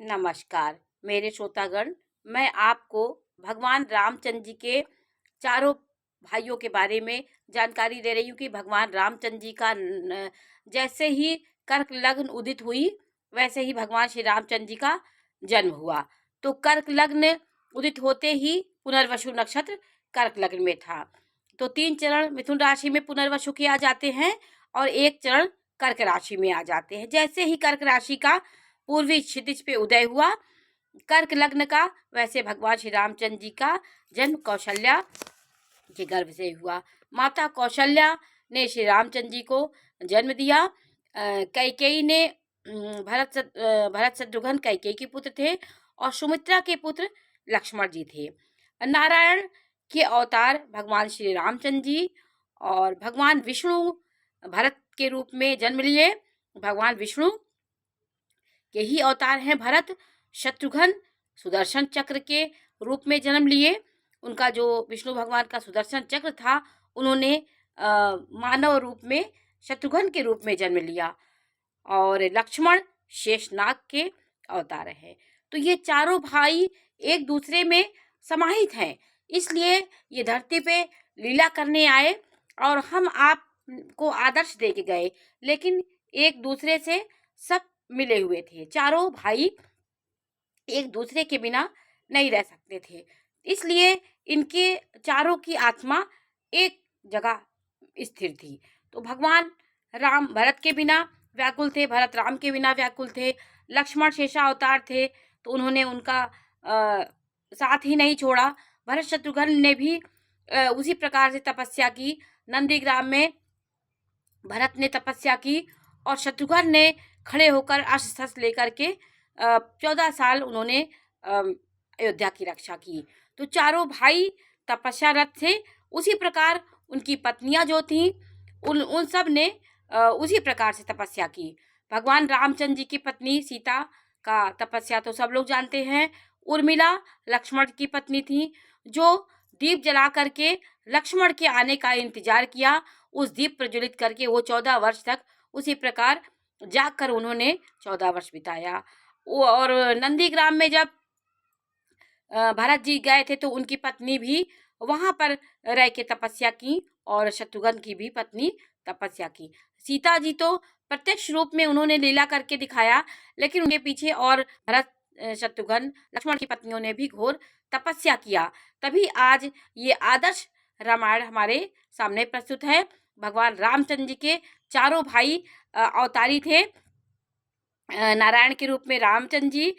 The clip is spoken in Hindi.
नमस्कार मेरे श्रोतागण। मैं आपको भगवान रामचंद्र जी के चारों भाइयों के बारे में जानकारी दे रही हूँ कि भगवान रामचंद्र जी का जैसे ही कर्क लग्न उदित हुई वैसे ही भगवान श्री रामचंद्र जी का जन्म हुआ। तो कर्क लग्न उदित होते ही पुनर्वसु नक्षत्र कर्क लग्न में था। तो 3 चरण मिथुन राशि में पुनर्वसु के आ जाते हैं और 1 चरण कर्क राशि में आ जाते हैं। जैसे ही कर्क राशि का पूर्वी क्षितिज पे उदय हुआ कर्क लग्न का, वैसे भगवान श्री रामचंद्र जी का जन्म कौशल्या के गर्भ से हुआ। माता कौशल्या ने श्री रामचंद्र जी को जन्म दिया। कैकेयी ने भरत शत्रुघ्न कैकेयी के पुत्र थे और सुमित्रा के पुत्र लक्ष्मण जी थे। नारायण के अवतार भगवान श्री रामचंद्र जी और भगवान विष्णु भरत के रूप में जन्म लिए। भगवान विष्णु के ही अवतार हैं भरत। शत्रुघ्न सुदर्शन चक्र के रूप में जन्म लिए। उनका जो विष्णु भगवान का सुदर्शन चक्र था उन्होंने मानव रूप में शत्रुघ्न के रूप में जन्म लिया। और लक्ष्मण शेषनाग के अवतार हैं। तो ये चारों भाई एक दूसरे में समाहित हैं, इसलिए ये धरती पे लीला करने आए और हम आपको आदर्श दे के गए, लेकिन एक दूसरे से सब मिले हुए थे। चारों भाई एक दूसरे के बिना नहीं रह सकते थे, इसलिए इनके चारों की आत्मा एक जगह स्थिर थी। तो भगवान राम भरत के बिना व्याकुल थे, भरत राम के बिना व्याकुल थे। लक्ष्मण शेषावतार थे तो उन्होंने उनका साथ ही नहीं छोड़ा। भरत शत्रुघ्न ने भी उसी प्रकार से तपस्या की। नंदीग्राम में भरत ने तपस्या की और शत्रुघ्न ने खड़े होकर अस्त्र शस्त्र लेकर के 14 साल उन्होंने अयोध्या की रक्षा की। तो चारों भाई तपस्यारत थे। उसी प्रकार उनकी पत्नियां जो थीं उन सब ने उसी प्रकार से तपस्या की। भगवान रामचंद्र जी की पत्नी सीता का तपस्या तो सब लोग जानते हैं। उर्मिला लक्ष्मण की पत्नी थी, जो दीप जला करके लक्ष्मण के आने का इंतजार किया। उस दीप प्रज्वलित करके वो 14 वर्ष तक उसी प्रकार जाग कर उन्होंने 14 वर्ष बिताया। और नंदीग्राम में जब भरत जी गए थे तो उनकी पत्नी भी वहां पर रह के तपस्या की और शत्रुघ्न की भी पत्नी तपस्या की। सीता जी तो प्रत्यक्ष रूप में उन्होंने लीला करके दिखाया, लेकिन उनके पीछे और भरत शत्रुघ्न लक्ष्मण की पत्नियों ने भी घोर तपस्या किया। तभी आज ये आदर्श रामायण हमारे सामने प्रस्तुत है। भगवान रामचंद्र जी के चारों भाई अवतारी थे। नारायण के रूप में रामचंद्र जी,